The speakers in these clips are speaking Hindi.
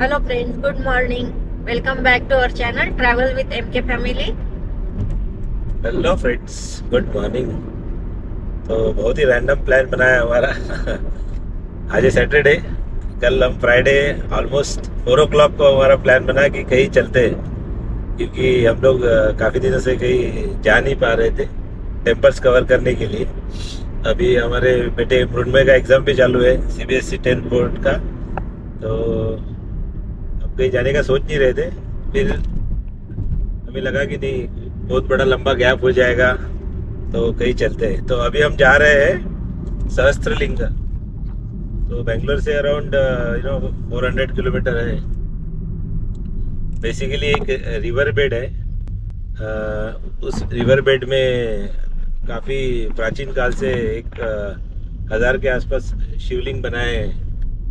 Hello friends, good morning. Welcome back to our channel travel with MK family. Hello friends, good morning. तो बहुत ही रैंडम प्लान बनाया हमारा। आज है सैटरडे, कल हम फ्राइडे ऑलमोस्ट 4 o'clock को हमारा प्लान बना कि कहीं चलते हैं, क्योंकि हम लोग काफ़ी दिनों से कहीं जा नहीं पा रहे थे टेम्पल्स कवर करने के लिए। अभी हमारे बेटे मृण्मय का एग्ज़ाम भी चालू है, CBSE 10th बोर्ड का, तो अब कहीं जाने का सोच नहीं रहे थे। फिर हमें लगा कि नहीं, बहुत बड़ा लंबा गैप हो जाएगा, तो कहीं चलते हैं। तो अभी हम जा रहे हैं सहस्त्रलिंग। तो बेंगलोर से अराउंड 400 किलोमीटर है। बेसिकली एक रिवर बेड है। उस रिवर बेड में काफ़ी प्राचीन काल से 1000 के आसपास शिवलिंग बनाए हैं,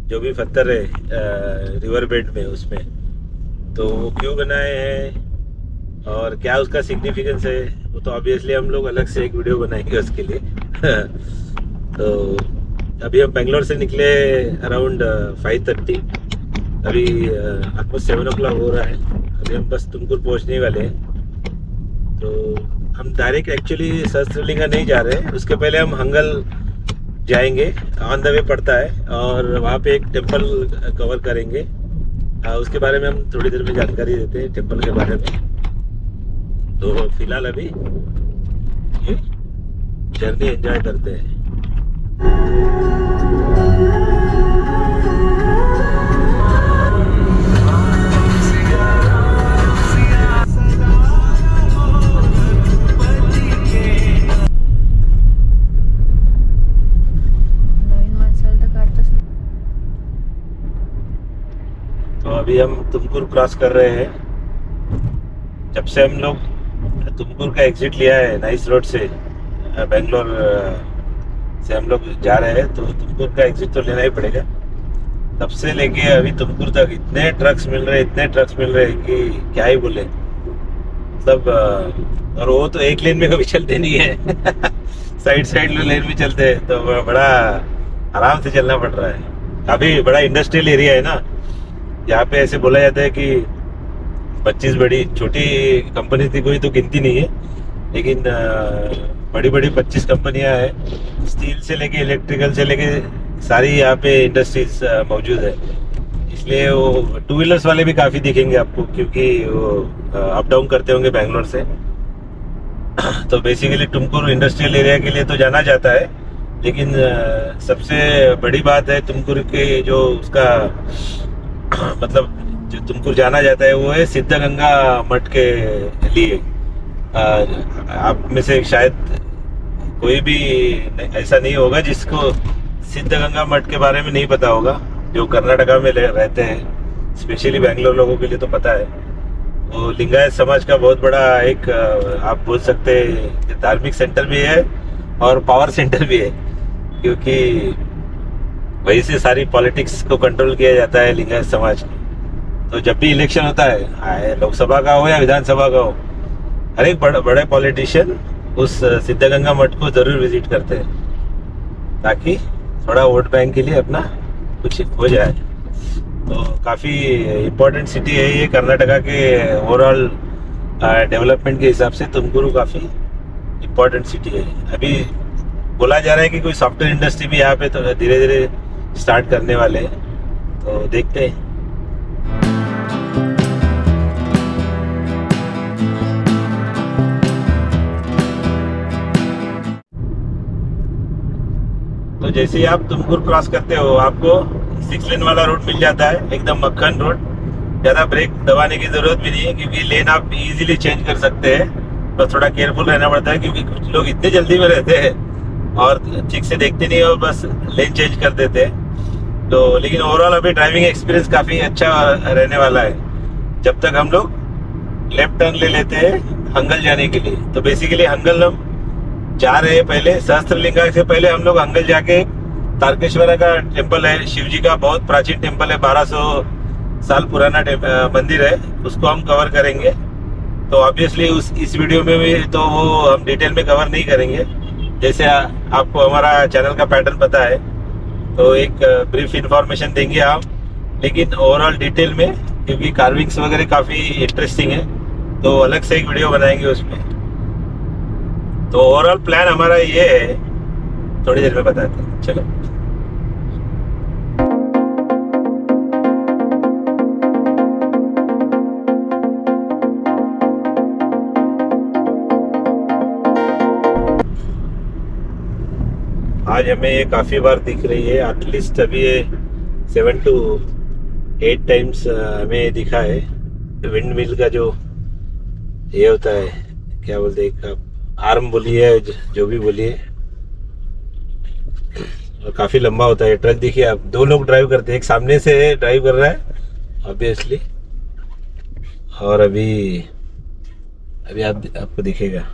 जो भी पत्थर है रिवर बेड में, उसमें तो वो क्यों बनाए हैं और क्या उसका सिग्निफिकेंस है, वो तो ऑब्वियसली हम लोग अलग से एक वीडियो बनाएंगे उसके लिए। तो अभी हम बेंगलोर से निकले अराउंड 5:30। अभी ऑलमोस्ट 7 o'clock हो रहा है। अभी हम बस तुमकुर पहुंचने वाले हैं। तो हम डायरेक्ट एक्चुअली सहस्त्रलिंगा नहीं जा रहे हैं, उसके पहले हम हंगल जाएंगे, ऑन द वे पड़ता है, और वहाँ पे एक टेम्पल कवर करेंगे। उसके बारे में हम थोड़ी देर में जानकारी देते हैं टेम्पल के बारे में। तो फिलहाल अभी ये जर्नी एंजॉय करते हैं। तो अभी हम तुमकुर क्रॉस कर रहे हैं। जब से हम लोग तुमकुर का एग्जिट लिया है नाइस रोड से, बेंगलोर से हम लोग जा रहे हैं, तो तुमकुर का एग्जिट तो लेना ही पड़ेगा। तब से लेके अभी तुमकुर तक इतने ट्रक्स मिल रहे हैं कि क्या ही बोले। मतलब और वो तो एक लेन में कभी चलते नहीं है। साइड लेन में चलते हैं, तो बड़ा आराम से चलना पड़ रहा है। काफ़ी बड़ा इंडस्ट्रियल एरिया है ना यहाँ पे। ऐसे बोला जाता है कि 25 बड़ी छोटी कंपनी थी, कोई तो गिनती नहीं है, लेकिन बड़ी बड़ी 25 कंपनियां हैं। स्टील से लेके इलेक्ट्रिकल से लेके सारी यहाँ पे इंडस्ट्रीज मौजूद है। इसलिए वो 2 व्हीलर्स वाले भी काफ़ी दिखेंगे आपको, क्योंकि वो अप डाउन करते होंगे बेंगलोर से। तो बेसिकली तुमकुर इंडस्ट्रियल एरिया के लिए तो जाना जाता है, लेकिन सबसे बड़ी बात है तुमकुर के जो उसका मतलब जो तुमकुर जाना जाता है, वो है सिद्धगंगा मठ के लिए। आप में से शायद कोई भी ऐसा नहीं होगा जिसको सिद्धगंगा मठ के बारे में नहीं पता होगा, जो कर्नाटका में रहते हैं। स्पेशली बेंगलोर लोगों के लिए तो पता है। वो लिंगायत समाज का बहुत बड़ा एक आप बोल सकते हैं धार्मिक सेंटर भी है और पावर सेंटर भी है, क्योंकि वहीं से सारी पॉलिटिक्स को कंट्रोल किया जाता है लिंगायत समाज की। तो जब भी इलेक्शन होता है, लोकसभा का हो या विधानसभा का हो, हर एक बड़े पॉलिटिशियन उस सिद्धगंगा मठ को जरूर विजिट करते हैं, ताकि थोड़ा वोट बैंक के लिए अपना कुछ हो जाए। तो काफ़ी इम्पोर्टेंट सिटी है ये कर्नाटका के ओवरऑल डेवलपमेंट के हिसाब से। तुमकुरू काफ़ी इम्पोर्टेंट सिटी है। अभी बोला जा रहा है कि कोई सॉफ्टवेयर इंडस्ट्री भी यहाँ पे तो धीरे धीरे स्टार्ट करने वाले हैं, तो देखते हैं। तो जैसे ही आप तुमकुर क्रॉस करते हो, आपको 6 लेन वाला रोड मिल जाता है, एकदम मक्खन रोड। ज़्यादा ब्रेक दबाने की ज़रूरत भी नहीं है, क्योंकि लेन आप इजीली चेंज कर सकते हैं। बस थोड़ा केयरफुल रहना पड़ता है, क्योंकि कुछ लोग इतने जल्दी में रहते हैं और ठीक से देखते नहीं और बस लेन चेंज कर देते हैं। तो लेकिन ओवरऑल अभी ड्राइविंग एक्सपीरियंस काफ़ी अच्छा रहने वाला है, जब तक हम लोग लेफ्ट टर्न ले लेते हैं हंगल जाने के लिए। तो बेसिकली हंगल हम जा रहे हैं। पहले सहस्त्रलिंगा से पहले हम लोग हंगल जाके तारकेश्वरा का टेम्पल है, शिव जी का बहुत प्राचीन टेम्पल है, 1200 साल पुराना मंदिर है, उसको हम कवर करेंगे। तो ऑब्वियसली इस वीडियो में भी तो वो हम डिटेल में कवर नहीं करेंगे, जैसे आपको हमारा चैनल का पैटर्न पता है। तो एक ब्रीफ इंफॉर्मेशन देंगे हम लेकिन ओवरऑल डिटेल में, क्योंकि कार्विंग्स वगैरह काफ़ी इंटरेस्टिंग है, तो अलग से एक वीडियो बनाएंगे उसमें। तो ओवरऑल प्लान हमारा ये है, थोड़ी देर में बताते हैं। चलो। आज हमें ये काफ़ी बार दिख रही है, एटलीस्ट अभी ये 7 to 8 टाइम्स हमें दिखा है। विंड मिल का जो ये होता है, क्या बोलते हैं, आर्म बोलिए, जो भी बोलिए, और काफ़ी लंबा होता है। ट्रक देखिए आप, 2 लोग ड्राइव करते हैं, एक सामने से ड्राइव कर रहा है ऑब्वियसली, और अभी आपको दिखेगा।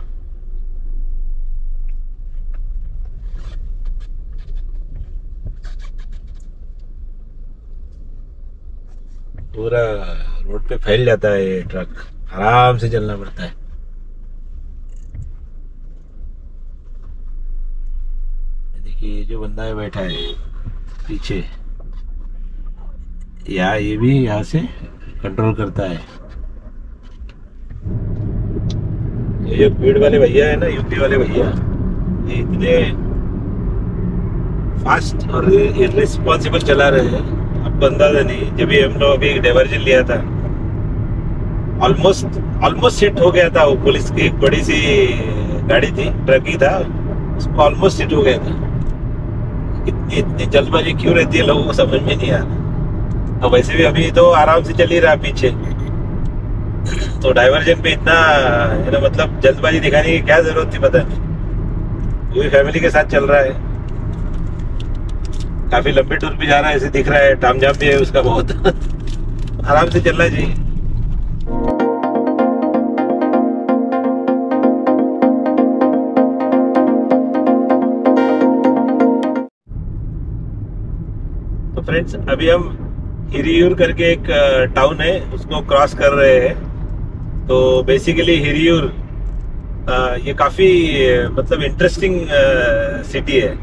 पूरा रोड पे फैल जाता है ये ट्रक, आराम से चलना पड़ता है। देखिए ये जो बंदा है बैठा है पीछे, ये भी यहाँ से कंट्रोल करता है। ये जो भीड़ वाले भैया है ना, यूपी वाले भैया, ये इतने फास्ट और इररिस्पॉन्सिबल चला रहे हैं, आपको अंदाजा नहीं। जब भी हम लोग अभी डाइवर्जन लिया था, ऑलमोस्ट हिट हो गया था। वो पुलिस की एक बड़ी सी गाड़ी थी, ट्रक ही था, उसको ऑलमोस्ट हिट हो गया था। इतनी जल्दबाजी क्यों रहती है लोगों को समझ में नहीं आ रहा। तो वैसे भी अभी तो आराम से चल ही रहा पीछे, तो डाइवर्जन पे इतना मतलब जल्दबाजी दिखाने की क्या जरूरत थी, पता नहीं। पूरी फैमिली के साथ चल रहा है, काफी लंबी टूर पे जा रहा है, ऐसे दिख रहा है। तामझाम भी है उसका बहुत। आराम से चलना चाहिए। तो फ्रेंड्स, अभी हम हिरियूर करके एक टाउन है, उसको क्रॉस कर रहे हैं। तो बेसिकली हिरियूर ये काफी मतलब इंटरेस्टिंग सिटी है।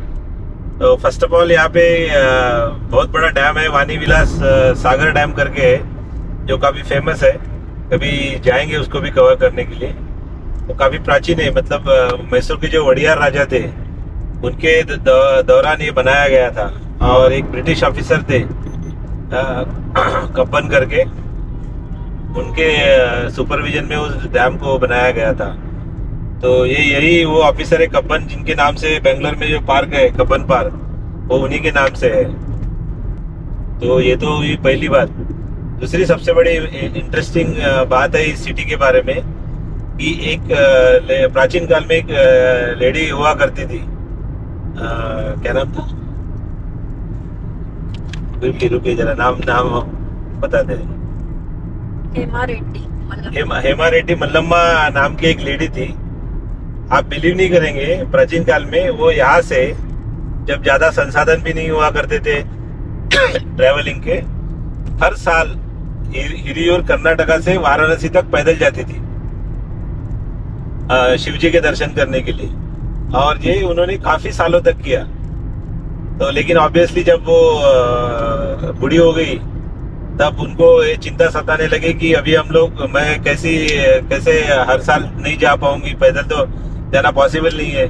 तो फर्स्ट ऑफ ऑल यहाँ पे बहुत बड़ा डैम है, वानी विलास सागर डैम करके है, जो काफ़ी फेमस है। कभी जाएंगे उसको भी कवर करने के लिए। तो काफ़ी प्राचीन है, मतलब मैसूर के जो वडियार राजा थे उनके दौरान ये बनाया गया था। और एक ब्रिटिश ऑफिसर थे कब्बन करके, उनके सुपरविजन में उस डैम को बनाया गया था। तो यही वो ऑफिसर है कब्बन, जिनके नाम से बेंगलोर में जो पार्क है कब्बन पार्क, वो उन्हीं के नाम से है। तो ये तो हुई पहली बात। दूसरी सबसे बड़ी इंटरेस्टिंग बात है इस सिटी के बारे में कि एक प्राचीन काल में एक लेडी हुआ करती थी, क्या नाम था, रुकिए जरा, नाम बता दे। हेमा रेड्डी मल्लम्मा नाम की एक लेडी थी। आप बिलीव नहीं करेंगे, प्राचीन काल में वो यहाँ से, जब ज्यादा संसाधन भी नहीं हुआ करते थे ट्रैवलिंग के, हर साल हिरियूर कर्नाटका से वाराणसी तक पैदल जाती थी शिव जी के दर्शन करने के लिए। और ये उन्होंने काफी सालों तक किया। तो लेकिन ऑब्वियसली जब वो बूढ़ी हो गई, तब उनको ये चिंता सताने लगी कि अभी मैं कैसे हर साल नहीं जा पाऊंगी, पैदल तो जाना पॉसिबल नहीं है।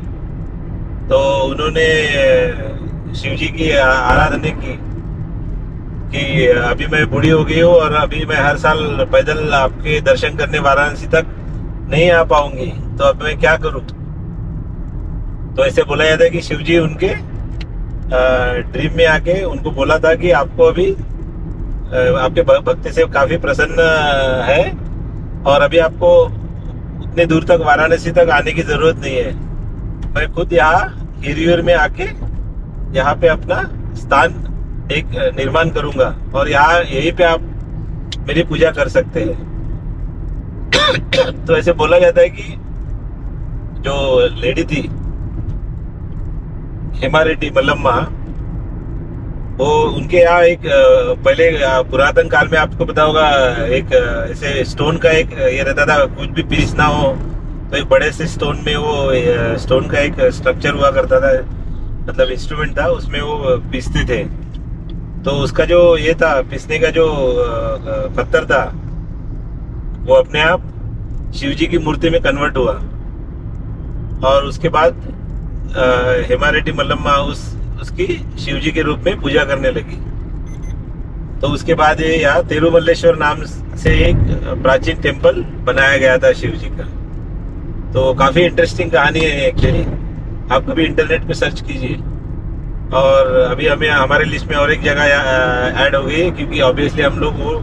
तो उन्होंने शिव जी की आराधना की कि अभी मैं बूढ़ी हो गई हूँ और अभी मैं हर साल पैदल आपके दर्शन करने वाराणसी तक नहीं आ पाऊंगी, तो अब मैं क्या करूं। तो ऐसे बोला जाता है कि शिव जी उनके ड्रीम में आके उनको बोला था कि आपको अभी आपके भक्ति से काफी प्रसन्न है और अभी आपको उतने दूर तक वाराणसी तक आने की जरूरत नहीं है। मैं खुद यहाँ हिरियूर में आके यहाँ पे अपना स्थान एक निर्माण करूंगा और यहाँ यहीं पे आप मेरी पूजा कर सकते हैं। तो ऐसे बोला जाता है कि जो लेडी थी हेमा रेड्डी मल्लम्मा, वो उनके यहाँ एक पहले पुरातन काल में आपको पता होगा, एक ऐसे स्टोन का एक ये रहता था, कुछ भी पीस ना हो तो एक बड़े से स्टोन में वो स्टोन का एक स्ट्रक्चर हुआ करता था, मतलब इंस्ट्रूमेंट था, उसमें वो पीसते थे। तो उसका जो ये था पिसने का जो पत्थर था वो अपने आप शिव जी की मूर्ति में कन्वर्ट हुआ और उसके बाद हेमारेड्डी मल्लम्मा उसकी शिव जी के रूप में पूजा करने लगी। तो उसके बाद ये यहाँ तिरुमल्लेश्वर नाम से एक प्राचीन टेम्पल बनाया गया था शिव जी का। तो काफी इंटरेस्टिंग कहानी है एक्चुअली, आप कभी इंटरनेट पे सर्च कीजिए। और अभी हमें हमारे लिस्ट में और एक जगह ऐड हो गई क्योंकि ऑब्वियसली हम लोग वो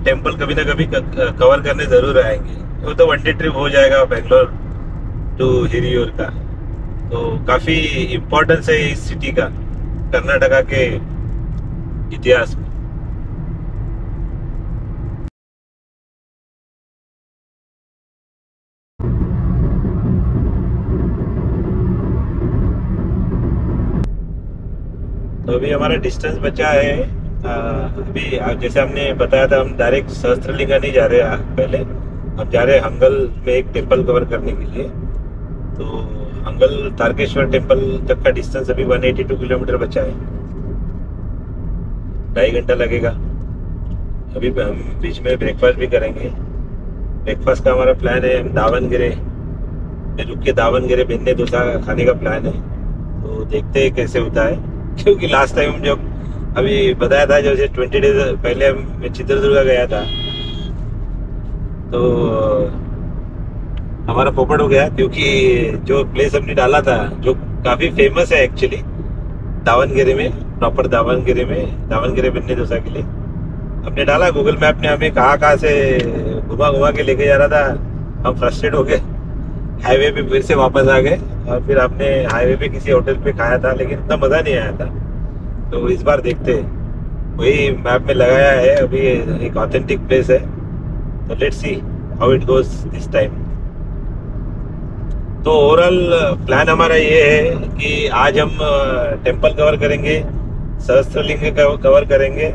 टेम्पल कभी ना कभी कवर करने जरूर आएंगे। वो तो 1 डे ट्रिप हो जाएगा बेंगलोर टू हिरियूर का। तो काफी इम्पोर्टेंस है इस सिटी का कर्नाटका के इतिहास में। तो अभी हमारा डिस्टेंस बचा है अभी जैसे हमने बताया था हम डायरेक्ट सहस्त्रलिंगा नहीं जा रहे पहले हम जा रहे हैं हंगल में एक टेम्पल कवर करने के लिए। तो हंगल तारकेश्वर टेम्पल तक का डिस्टेंस अभी 182 किलोमीटर बचा है, 2.5 घंटा लगेगा। अभी हम बीच में ब्रेकफास्ट भी करेंगे। ब्रेकफास्ट का हमारा प्लान है हम दावनगेरे में रुक के दावनगेरे बेन्ने डोसा खाने का प्लान है। तो देखते हैं कैसे होता है क्योंकि लास्ट टाइम जब अभी बताया था जैसे 20 डेज पहले मैं चित्रदुर्गा गया था तो हमारा पोपट हो गया क्योंकि जो प्लेस हमने डाला था जो काफी फेमस है एक्चुअली दावनगेरे में, प्रॉपर दावनगेरे बेन्ने डोसा के लिए हमने डाला। गूगल मैप ने हमें कहाँ से घुमा के लेके जा रहा था, हम फ्रस्ट्रेट हो गए, हाईवे पे फिर से वापस आ गए और फिर आपने हाईवे पे किसी होटल पे खाया था लेकिन इतना मजा नहीं आया था। तो इस बार देखते हैं, वही मैप में लगाया है अभी एक ऑथेंटिक प्लेस है। तो let's see how it goes this time. तो ओवरऑल प्लान हमारा ये है कि आज हम टेम्पल कवर करेंगे, सहस्त्रलिंग कवर करेंगे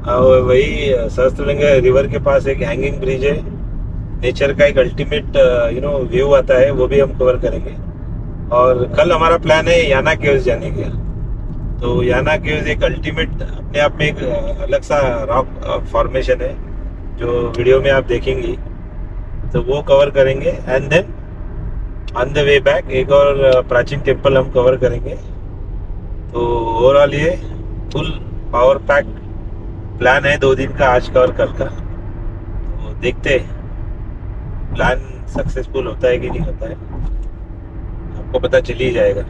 और वही सहस्त्रलिंग रिवर के पास एक हैंगिंग ब्रिज है, नेचर का एक अल्टीमेट व्यू आता है, वो भी हम कवर करेंगे। और कल हमारा प्लान है याना केव्स जाने का। तो याना केव्स एक अल्टीमेट अपने आप में एक अलग सा रॉक फॉर्मेशन है जो वीडियो में आप देखेंगी, तो वो कवर करेंगे। And then on the way back एक और प्राचीन टेम्पल हम कवर करेंगे। तो ओवरऑल ये फुल पावर पैक प्लान है 2 दिन का, आज का और कल का। तो देखते हैं प्लान सक्सेसफुल होता है कि नहीं होता है, आपको पता चल ही जाएगा।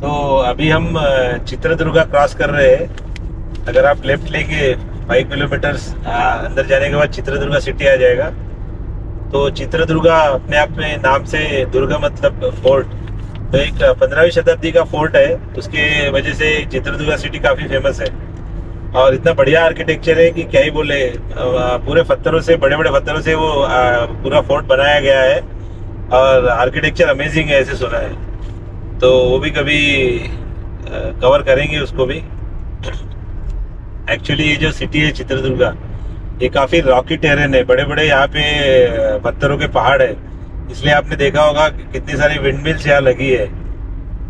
तो अभी हम चित्रदुर्गा क्रॉस कर रहे हैं। अगर आप लेफ्ट लेके 5 किलोमीटर अंदर जाने के बाद चित्रदुर्गा सिटी आ जाएगा। तो चित्रदुर्गा अपने आप में नाम से दुर्गा मतलब फोर्ट, तो एक 15वीं शताब्दी का फोर्ट है, उसके वजह से चित्रदुर्गा सिटी काफी फेमस है। और इतना बढ़िया आर्किटेक्चर है कि क्या ही बोले, पूरे पत्थरों से, बड़े बड़े पत्थरों से वो पूरा फोर्ट बनाया गया है और आर्किटेक्चर अमेजिंग है ऐसे सुना है। तो वो भी कभी कवर करेंगे उसको भी। एक्चुअली ये जो सिटी है चित्रदुर्गा ये काफी रॉकी टेरेन है, बड़े बड़े यहाँ पे पत्थरों के पहाड़ है, इसलिए आपने देखा होगा कितनी सारी विंड मिल्स यहाँ लगी है।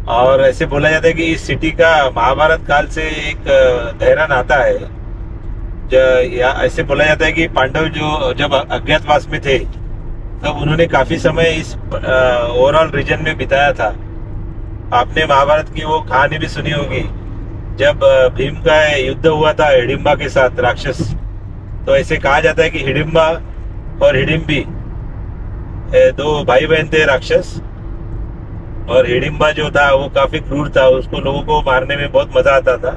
और ऐसे बोला जाता है कि इस सिटी का महाभारत काल से एक गहरा नाता है। ऐसे बोला जाता है कि पांडव जो जब अज्ञातवास में थे तब उन्होंने काफी समय इस ओवरऑल रीजन में बिताया था। आपने महाभारत की वो कहानी भी सुनी होगी जब भीम का युद्ध हुआ था हिडिंबा के साथ राक्षस। तो ऐसे कहा जाता है कि हिडिंबा और हिडिंबी 2 भाई बहन थे राक्षस, और हिडिंबा जो था वो काफी क्रूर था, उसको लोगों को मारने में बहुत मजा आता था।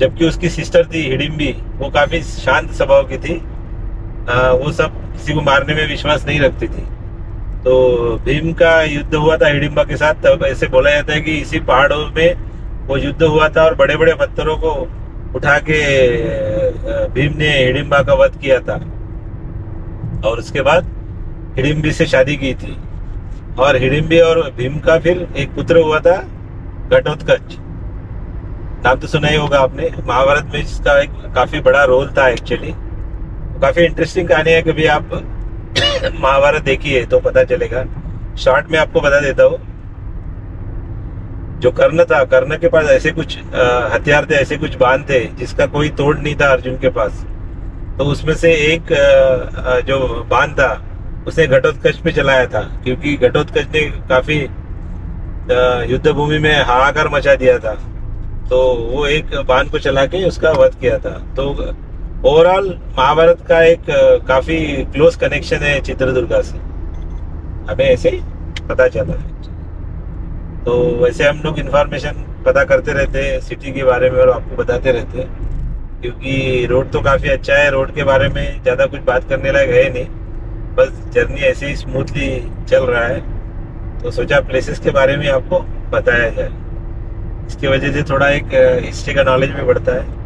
जबकि उसकी सिस्टर थी हिडिंबी, वो काफी शांत स्वभाव की थी, वो सब किसी को मारने में विश्वास नहीं रखती थी। तो भीम का युद्ध हुआ था हिडिंबा के साथ, तब ऐसे बोला जाता है कि इसी पहाड़ों में वो युद्ध हुआ था और बड़े बड़े पत्थरों को उठा के भीम ने हिडिंबा का वध किया था। और उसके बाद हिडिंबी से शादी की थी और हिडिंबी और भीम का फिर एक पुत्र हुआ था घटोत्कच, नाम तो सुना ही होगा आपने। महाभारत में इसका एक काफी बड़ा रोल था एक्चुअली, काफी इंटरेस्टिंग कहानी है। कभी आप महाभारत देखी है तो पता चलेगा। शॉर्ट में आपको बता देता हूँ। जो कर्ण था, कर्ण के पास ऐसे कुछ हथियार थे, ऐसे कुछ बाण थे जिसका कोई तोड़ नहीं था अर्जुन के पास। तो उसमें से एक जो बाण था उसने घटोत्कच पे चलाया था, क्योंकि घटोत्कच ने काफी युद्ध भूमि में हाहाकार मचा दिया था। तो वो एक बाण को चला के उसका वध किया था। तो ओवरऑल महाभारत का एक काफी क्लोज कनेक्शन है चित्रदुर्गा से, हमें ऐसे ही पता चला है। तो वैसे हम लोग इन्फॉर्मेशन पता करते रहते हैं सिटी के बारे में और आपको बताते रहते हैं, क्योंकि रोड तो काफ़ी अच्छा है। रोड के बारे में ज़्यादा कुछ बात करने लायक है नहीं, बस जर्नी ऐसे ही स्मूथली चल रहा है। तो सोचा प्लेसेस के बारे में आपको बताया जाए। इसकी वजह से थोड़ा एक हिस्ट्री का नॉलेज भी बढ़ता है।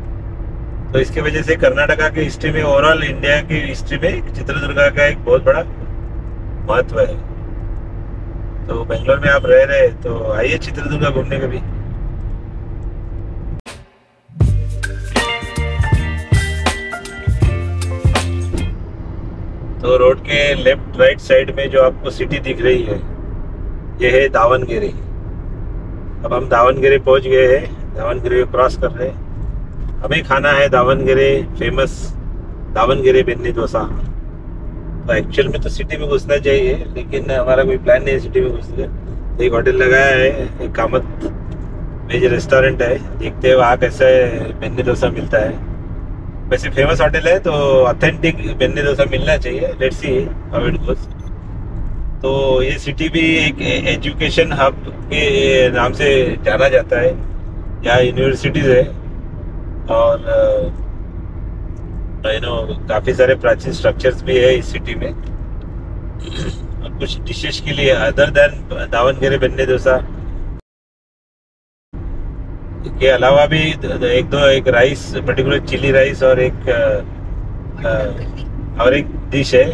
तो इसके वजह से कर्नाटका की हिस्ट्री में, ओवरऑल इंडिया की हिस्ट्री में चित्रदुर्गा का एक बहुत बड़ा महत्व है। तो बेंगलोर में आप रह रहे तो आइए चित्रदुर्गा घूमने कभी। तो रोड के लेफ्ट राइट साइड में जो आपको सिटी दिख रही है, ये है दावणगेरे। अब हम दावणगेरे पहुंच गए हैं, दावणगेरे को क्रॉस कर रहे हैं। हमें खाना है दावणगेरे फेमस दावणगेरे बेन्नी डोसा। तो एक्चुअल में तो सिटी में घुसना चाहिए, लेकिन हमारा कोई प्लान नहीं है सिटी में घुसने का। एक होटल लगाया है, एक कामत वेज रेस्टोरेंट है, देखते हैं वहाँ कैसे बेन्नी डोसा मिलता है। वैसे फेमस होटल है तो ऑथेंटिक बेन्नी डोसा मिलना चाहिए। Let's see how it goes. तो ये सिटी भी एक एजुकेशन हब के नाम से जाना जाता है। यहाँ यूनिवर्सिटीज है और काफी सारे प्राचीन स्ट्रक्चर्स भी है इस सिटी में। और कुछ डिशेस के लिए other than Davangere Benny dosa के अलावा भी एक राइस, पर्टिकुलर चिली राइस और एक डिश है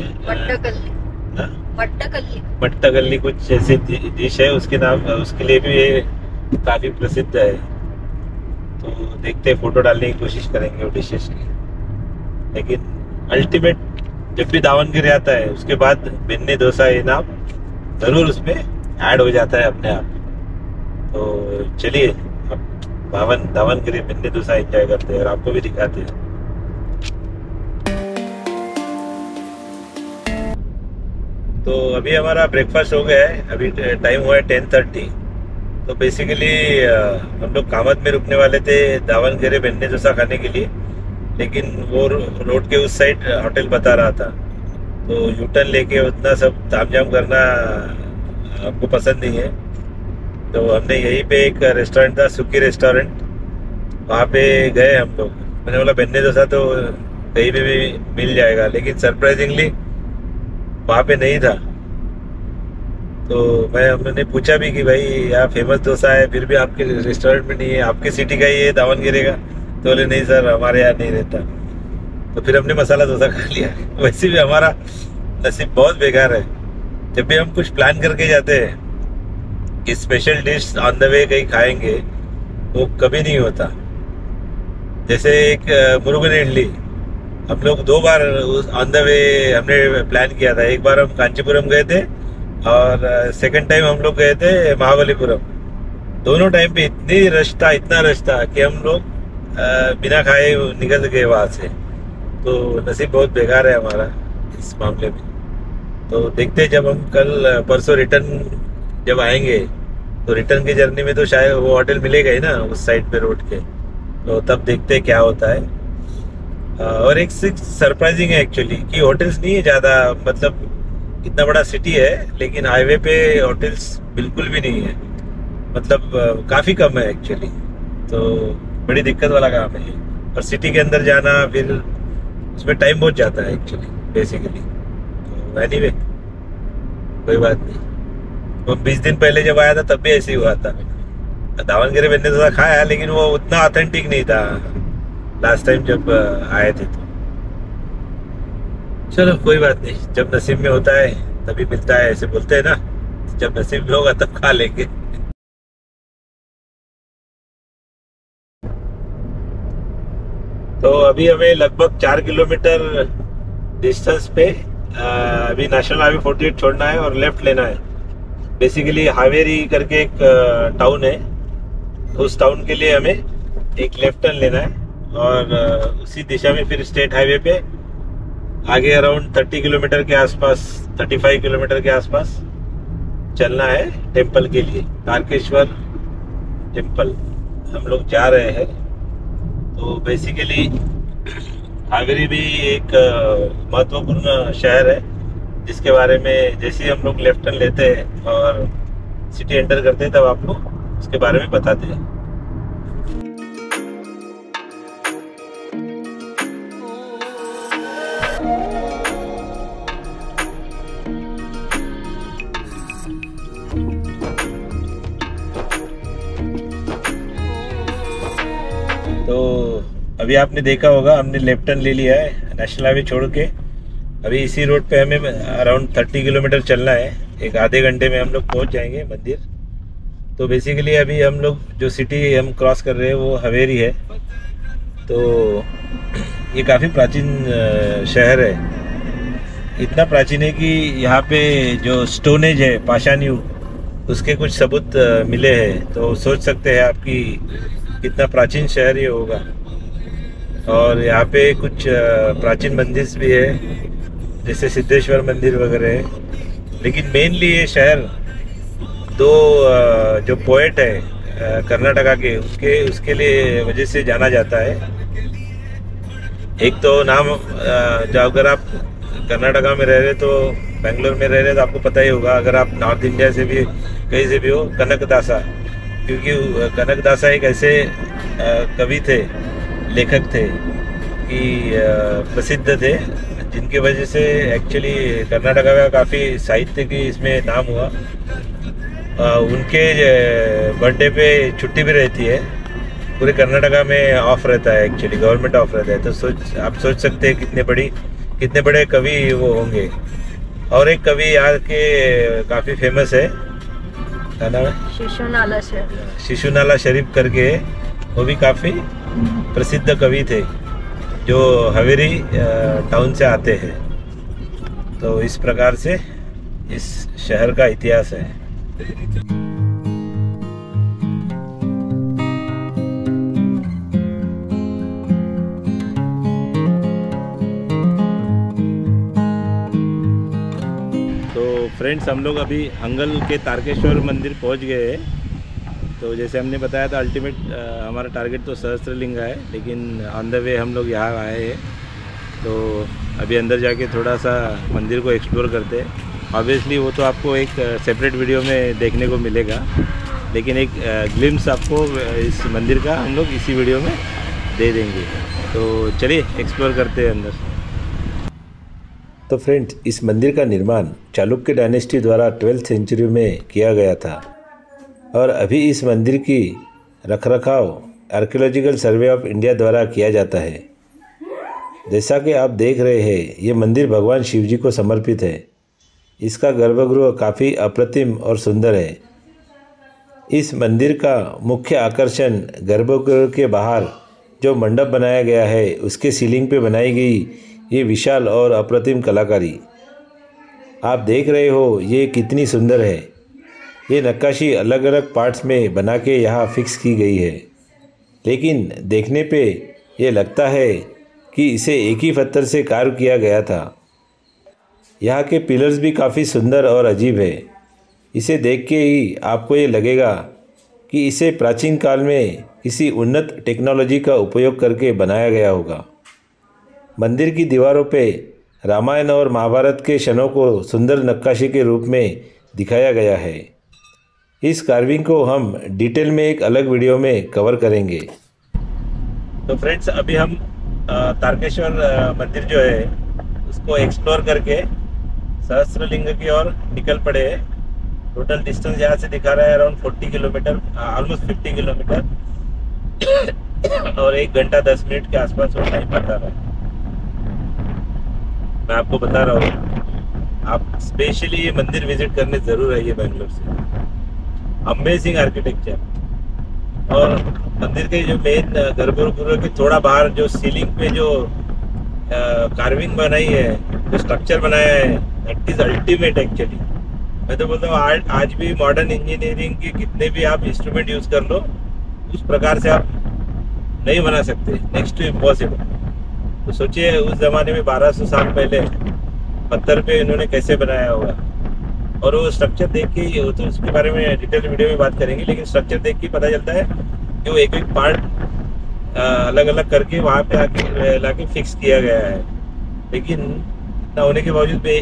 मट्टाकल्ली कुछ ऐसी डिश है, उसके नाम, उसके लिए भी ये काफी प्रसिद्ध है। तो देखते हैं, फोटो डालने की कोशिश करेंगे वो डिशेस की। लेकिन अल्टीमेट जब भी दावणगेरे आता है उसके बाद बेन्नी डोसा ये नाम जरूर उसमें ऐड हो जाता है अपने आप। तो चलिए अब दावणगेरे बेन्नी डोसा एंजॉय करते हैं और आपको भी दिखाते हैं। तो अभी हमारा ब्रेकफास्ट हो गया है, अभी टाइम हुआ है 10:30। तो बेसिकली हम लोग कामत में रुकने वाले थे दावणगेरे बेन्नी डोसा खाने के लिए, लेकिन वो रोड के उस साइड होटल बता रहा था। तो यूटर्न लेके उतना सब तामझाम करना आपको पसंद नहीं है। तो हमने यहीं पे एक रेस्टोरेंट था, सुकी रेस्टोरेंट, वहाँ पे गए हम लोग। मैंने बोला बेन्नी डोसा तो कहीं भी मिल जाएगा, लेकिन सरप्राइजिंगली वहाँ पे नहीं था। तो हमने पूछा भी कि भाई यहाँ फेमस डोसा है, फिर भी आपके रेस्टोरेंट में नहीं है, आपके सिटी का ही है दावणगेरे का? तो बोले नहीं सर, हमारे यहाँ नहीं रहता। तो फिर हमने मसाला डोसा खा लिया। वैसे भी हमारा नसीब बहुत बेकार है, जब भी हम कुछ प्लान करके जाते हैं कि स्पेशल डिश ऑन द वे कहीं खाएंगे, वो कभी नहीं होता। जैसे एक मुरुगन इडली हम लोग 2 बार ऑन द वे हमने प्लान किया था। एक बार हम कांचीपुरम गए थे और सेकंड टाइम हम लोग गए थे महाबलीपुरम। दोनों टाइम पे इतना रश था कि हम लोग बिना खाए निकल गए वहाँ से। तो नसीब बहुत बेकार है हमारा इस मामले में। तो देखते जब हम कल परसों रिटर्न जब आएंगे, तो रिटर्न की जर्नी में तो शायद वो होटल मिलेगा ही ना उस साइड पे रोड के। तो तब देखते क्या होता है। और एक सरप्राइजिंग है एक्चुअली कि होटल्स नहीं है ज़्यादा, मतलब इतना बड़ा सिटी है लेकिन हाईवे पे होटल्स बिल्कुल भी नहीं है, मतलब काफ़ी कम है एक्चुअली। तो बड़ी दिक्कत वाला काम है। और सिटी के अंदर जाना फिर उसमें टाइम बहुत जाता है एक्चुअली बेसिकली। तो एनीवे कोई बात नहीं। वो 20 दिन पहले जब आया था तब भी ऐसे ही हुआ था। दावणगेरे बेन्नी डोसा खाया, लेकिन वो उतना ऑथेंटिक नहीं था लास्ट टाइम जब आए थे। तो चलो कोई बात नहीं, जब नसीब में होता है तभी मिलता है, ऐसे बोलते हैं ना, जब नसीब में होगा तब खा लेंगे। तो अभी हमें लगभग 4 किलोमीटर डिस्टेंस पे अभी नेशनल हाईवे 48 छोड़ना है और लेफ्ट लेना है। बेसिकली हावेरी करके एक टाउन है, उस टाउन के लिए हमें एक लेफ्ट टर्न लेना है और उसी दिशा में फिर स्टेट हाईवे पे आगे अराउंड 30 किलोमीटर के आसपास, 35 किलोमीटर के आसपास चलना है टेम्पल के लिए, तारकेश्वर टेम्पल हम लोग जा रहे हैं। तो बेसिकली हावेरी भी एक महत्वपूर्ण शहर है जिसके बारे में जैसे ही हम लोग लेफ्ट टर्न लेते हैं और सिटी एंटर करते हैं तब आपको उसके बारे में बताते हैं। तो अभी आपने देखा होगा हमने लेफ्ट टर्न ले लिया है नेशनल हाईवे छोड़ के। अभी इसी रोड पे हमें अराउंड 30 किलोमीटर चलना है, एक आधे घंटे में हम लोग पहुंच जाएंगे मंदिर। तो बेसिकली अभी हम लोग जो सिटी हम क्रॉस कर रहे हैं वो हवेरी है। तो ये काफ़ी प्राचीन शहर है, इतना प्राचीन है कि यहाँ पे जो स्टोनेज है, पाषाण युग, उसके कुछ सबूत मिले हैं। तो सोच सकते हैं आपकी कितना प्राचीन शहर ये होगा। और यहाँ पे कुछ प्राचीन मंदिर भी है जैसे सिद्धेश्वर मंदिर वगैरह है। लेकिन मेनली ये शहर दो जो पोएट है कर्नाटका के, उसके लिए वजह से जाना जाता है। एक तो नाम जो अगर आप कर्नाटका में रह रहे तो बेंगलोर में रह रहे तो आपको पता ही होगा, अगर आप नॉर्थ इंडिया से भी कहीं से भी हो, कनकदासा। क्योंकि कनकदासा एक ऐसे कवि थे, लेखक थे कि प्रसिद्ध थे, जिनकी वजह से एक्चुअली कर्नाटका का काफ़ी साहित्य की इसमें नाम हुआ। उनके बर्थडे पे छुट्टी भी रहती है, पूरे कर्नाटका में ऑफ रहता है, एक्चुअली गवर्नमेंट ऑफ रहता है। तो आप सोच सकते हैं कितने बड़े कवि वो होंगे। और एक कवि यहाँ के काफ़ी फेमस है, क्या नाम है? शिशुनाला शरीफ करके, वो भी काफ़ी प्रसिद्ध कवि थे जो हवेरी टाउन से आते हैं। तो इस प्रकार से इस शहर का इतिहास है। तो फ्रेंड्स, हम लोग अभी हंगल के तारकेश्वर मंदिर पहुंच गए हैं। तो जैसे हमने बताया था अल्टीमेट हमारा टारगेट तो सहस्त्रलिंगा है, लेकिन ऑन द वे हम लोग यहाँ आए हैं। तो अभी अंदर जाके थोड़ा सा मंदिर को एक्सप्लोर करते हैं। ऑब्वियसली वो तो आपको एक सेपरेट वीडियो में देखने को मिलेगा, लेकिन एक ग्लिम्स आपको इस मंदिर का हम लोग इसी वीडियो में दे देंगे। तो चलिए एक्सप्लोर करते हैं अंदर। तो फ्रेंड्स, इस मंदिर का निर्माण चालुक्य डायनेस्टी द्वारा 12th सेंचुरी में किया गया था और अभी इस मंदिर की रखरखाव आर्कियोलॉजिकल सर्वे ऑफ इंडिया द्वारा किया जाता है। जैसा कि आप देख रहे हैं, ये मंदिर भगवान शिव जी को समर्पित है। इसका गर्भगृह काफ़ी अप्रतिम और सुंदर है। इस मंदिर का मुख्य आकर्षण गर्भगृह के बाहर जो मंडप बनाया गया है, उसके सीलिंग पे बनाई गई ये विशाल और अप्रतिम कलाकारी। आप देख रहे हो ये कितनी सुंदर है। ये नक्काशी अलग अलग पार्ट्स में बना के यहाँ फिक्स की गई है, लेकिन देखने पे ये लगता है कि इसे एक ही पत्थर से कार्व किया गया था। यहाँ के पिलर्स भी काफ़ी सुंदर और अजीब है। इसे देख के ही आपको ये लगेगा कि इसे प्राचीन काल में किसी उन्नत टेक्नोलॉजी का उपयोग करके बनाया गया होगा। मंदिर की दीवारों पे रामायण और महाभारत के क्षणों को सुंदर नक्काशी के रूप में दिखाया गया है। इस कार्विंग को हम डिटेल में एक अलग वीडियो में कवर करेंगे। तो फ्रेंड्स, अभी हम तारकेश्वर मंदिर जो है उसको एक्सप्लोर करके सहस्त्रलिंग की ओर निकल पड़े हैं। टोटल डिस्टेंस यहाँ से दिखा रहा है अराउंड 40 किलोमीटर, ऑलमोस्ट 50 किलोमीटर और 1 घंटा 10 मिनट के आसपास वो टाइम बता रहा है। मैं आपको बता रहा हूँ, आप स्पेशली ये मंदिर विजिट करने ज़रूर आइए बेंगलोर से। Amazing architecture. और मंदिर के जो मेन गर्भगृह के थोड़ा बाहर जो सीलिंग पे जो कार्विंग बनाई है जो स्ट्रक्चर बनाया है दैट इज अल्टीमेट एक्चुअली। मैं तो बोलता हूँ आज भी मॉडर्न इंजीनियरिंग के कितने भी आप इंस्ट्रूमेंट यूज कर लो, उस प्रकार से आप नहीं बना सकते, नेक्स्ट टू इम्पॉसिबल। तो सोचिए उस जमाने में 1200 साल पहले पत्थर पे इन्होंने कैसे बनाया होगा। और वो स्ट्रक्चर देख के, वो तो उसके बारे में डिटेल वीडियो में बात करेंगे, लेकिन स्ट्रक्चर देख के पता चलता है कि वो एक एक पार्ट अलग अलग करके वहाँ पे आके लाके फिक्स किया गया है। लेकिन इतना होने के बावजूद भी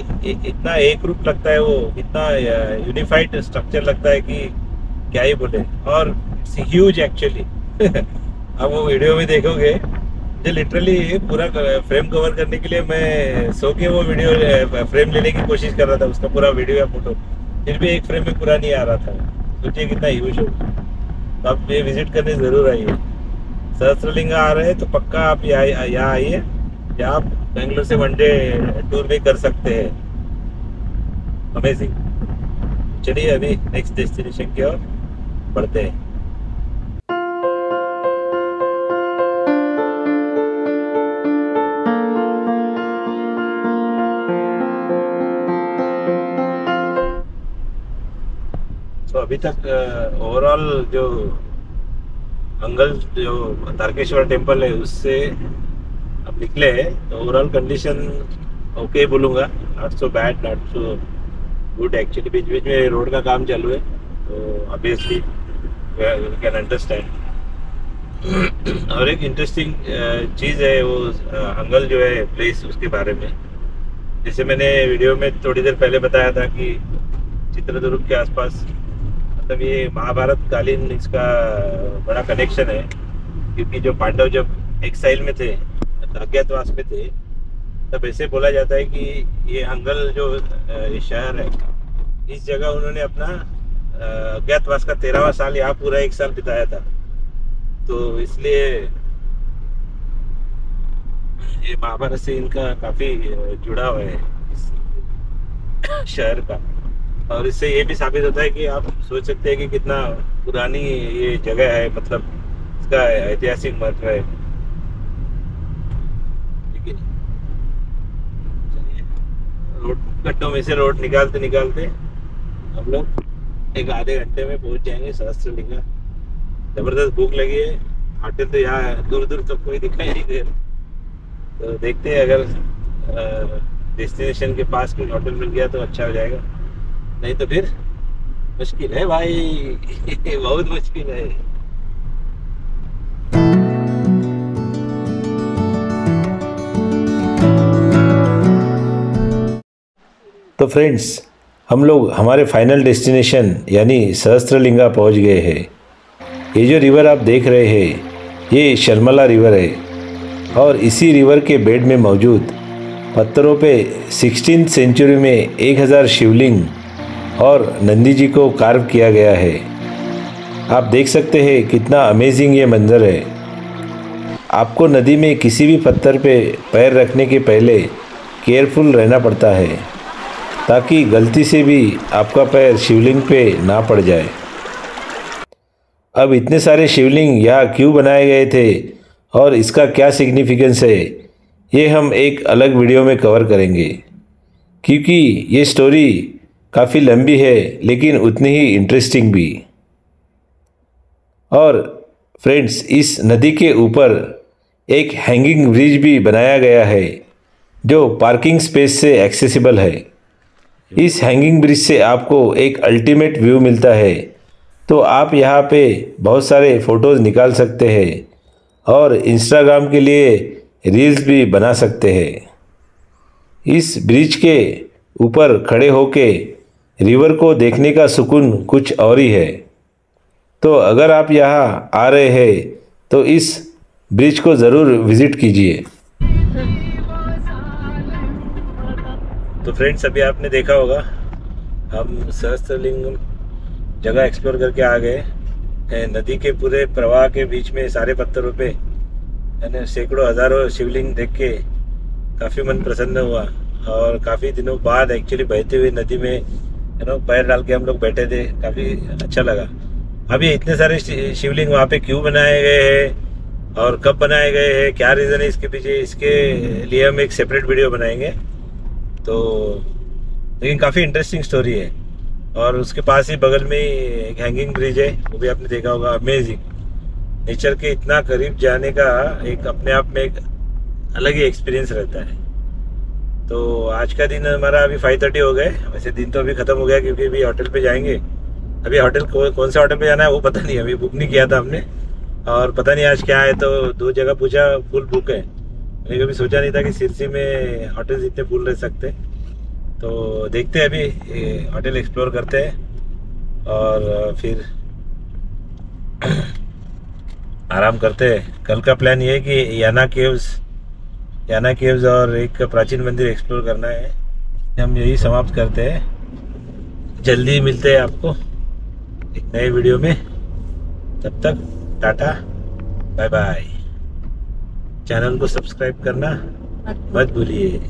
इतना एक रूप लगता है, वो इतना यूनिफाइड स्ट्रक्चर लगता है कि क्या ही बोले। और इट्स ह्यूज एक्चुअली। अब वो वीडियो में देखोगे, जो लिटरली पूरा फ्रेम कवर करने के लिए मैं सो के वो वीडियो फ्रेम लेने की कोशिश कर रहा था, उसका पूरा वीडियो या फोटो, फिर भी एक फ्रेम में पूरा नहीं आ रहा था। सोचिए कितना ह्यूज होगा। तो आप ये विजिट करने ज़रूर आइए। सहस्त्रलिंगा आ रहे हैं तो पक्का आप यहाँ आइए, या आप बेंगलोर से वनडे टूर भी कर सकते हैं। अमेजिंग। चलिए अभी नेक्स्ट डेस्टिनेशन की ओर बढ़ते हैं। तो अभी तक ओवरऑल जो अंगल जो तारकेश्वर टेम्पल है उससे अब निकले हैं, तो ओवरऑल कंडीशन ओके बोलूँगा, not so bad not so good actually. बीच बीच में रोड का काम चालू है, तो ऑब्वियसली यू कैन अंडरस्टैंड। और एक इंटरेस्टिंग चीज़ है वो अंगल जो है प्लेस, उसके बारे में जैसे मैंने वीडियो में थोड़ी देर पहले बताया था कि चित्रदुर्ग के आसपास, मतलब ये महाभारत कालीन इसका बड़ा कनेक्शन है, क्योंकि जो पांडव जब एक्साइल में थे, अज्ञातवास में थे, तब ऐसे बोला जाता है कि ये हंगल जो शहर है, इस जगह उन्होंने अपना अज्ञातवास का 13वां साल यहाँ पूरा 1 साल बिताया था। तो इसलिए ये महाभारत से इनका काफी जुड़ाव है इस शहर का। और इससे ये भी साबित होता है कि आप सोच सकते हैं कि कितना पुरानी ये जगह है, मतलब इसका ऐतिहासिक महत्व है। लेकिन चलिए, रोड गड्ढों में से रोड निकालते निकालते हम लोग एक आधे घंटे में पहुंच जाएंगे सहस्त्रलिंगा। जबरदस्त भूख लगी है, होटल तो यहाँ दूर दूर तक कोई दिखाई नहीं दे रहा। तो देखते हैं, अगर डेस्टिनेशन के पास कोई होटल मिल गया तो अच्छा हो जाएगा, नहीं तो फिर मुश्किल है भाई। बहुत मुश्किल है। तो फ्रेंड्स, हम लोग हमारे फाइनल डेस्टिनेशन यानी सहस्त्रलिंगा पहुंच गए हैं। ये जो रिवर आप देख रहे हैं, ये शर्मला रिवर है, और इसी रिवर के बेड में मौजूद पत्थरों पे 16th सेंचुरी में 1000 शिवलिंग और नंदी जी को कार्व किया गया है। आप देख सकते हैं कितना अमेजिंग ये मंजर है। आपको नदी में किसी भी पत्थर पे पैर रखने के पहले केयरफुल रहना पड़ता है, ताकि गलती से भी आपका पैर शिवलिंग पे ना पड़ जाए। अब इतने सारे शिवलिंग यहाँ क्यों बनाए गए थे और इसका क्या सिग्निफिकेंस है, ये हम एक अलग वीडियो में कवर करेंगे, क्योंकि ये स्टोरी काफ़ी लंबी है लेकिन उतनी ही इंटरेस्टिंग भी। और फ्रेंड्स, इस नदी के ऊपर एक हैंगिंग ब्रिज भी बनाया गया है जो पार्किंग स्पेस से एक्सेसिबल है। इस हैंगिंग ब्रिज से आपको एक अल्टीमेट व्यू मिलता है, तो आप यहाँ पे बहुत सारे फ़ोटोज़ निकाल सकते हैं और इंस्टाग्राम के लिए रील्स भी बना सकते हैं। इस ब्रिज के ऊपर खड़े होके रिवर को देखने का सुकून कुछ और ही है। तो अगर आप यहाँ आ रहे हैं तो इस ब्रिज को ज़रूर विज़िट कीजिए। तो फ्रेंड्स, अभी आपने देखा होगा हम सहस्त्रलिंगम जगह एक्सप्लोर करके आ गए। नदी के पूरे प्रवाह के बीच में सारे पत्थरों पे मैंने सैकड़ों हज़ारों शिवलिंग देख के काफ़ी मन प्रसन्न हुआ, और काफ़ी दिनों बाद एक्चुअली बहती हुई नदी में पैर डाल के हम लोग बैठे थे, काफ़ी अच्छा लगा। अभी इतने सारे शिवलिंग वहाँ पे क्यों बनाए गए हैं और कब बनाए गए हैं, क्या रीज़न है इसके पीछे, इसके लिए हम एक सेपरेट वीडियो बनाएंगे। तो लेकिन काफ़ी इंटरेस्टिंग स्टोरी है। और उसके पास ही बगल में एक हैंगिंग ब्रिज है, वो भी आपने देखा होगा। अमेजिंग, नेचर के इतना करीब जाने का एक अपने आप में एक अलग ही एक्सपीरियंस रहता है। तो आज का दिन हमारा अभी 5:30 हो गए। वैसे दिन तो अभी ख़त्म हो गया क्योंकि अभी होटल पे जाएंगे। अभी होटल कौन से होटल पे जाना है वो पता नहीं, अभी बुक नहीं किया था हमने। और पता नहीं आज क्या है, तो 2 जगह पूछा, फुल बुक है। मैंने कभी सोचा नहीं था कि सिरसी में होटल्स इतने फुल रह सकते। तो देखते हैं, अभी होटल एक्सप्लोर करते हैं और फिर आराम करते हैं। कल का प्लान ये है कि याना केव्स और एक प्राचीन मंदिर एक्सप्लोर करना है। हम यही समाप्त करते हैं। जल्दी मिलते हैं आपको एक नए वीडियो में। तब तक टाटा, बाय बाय। चैनल को सब्सक्राइब करना मत भूलिए।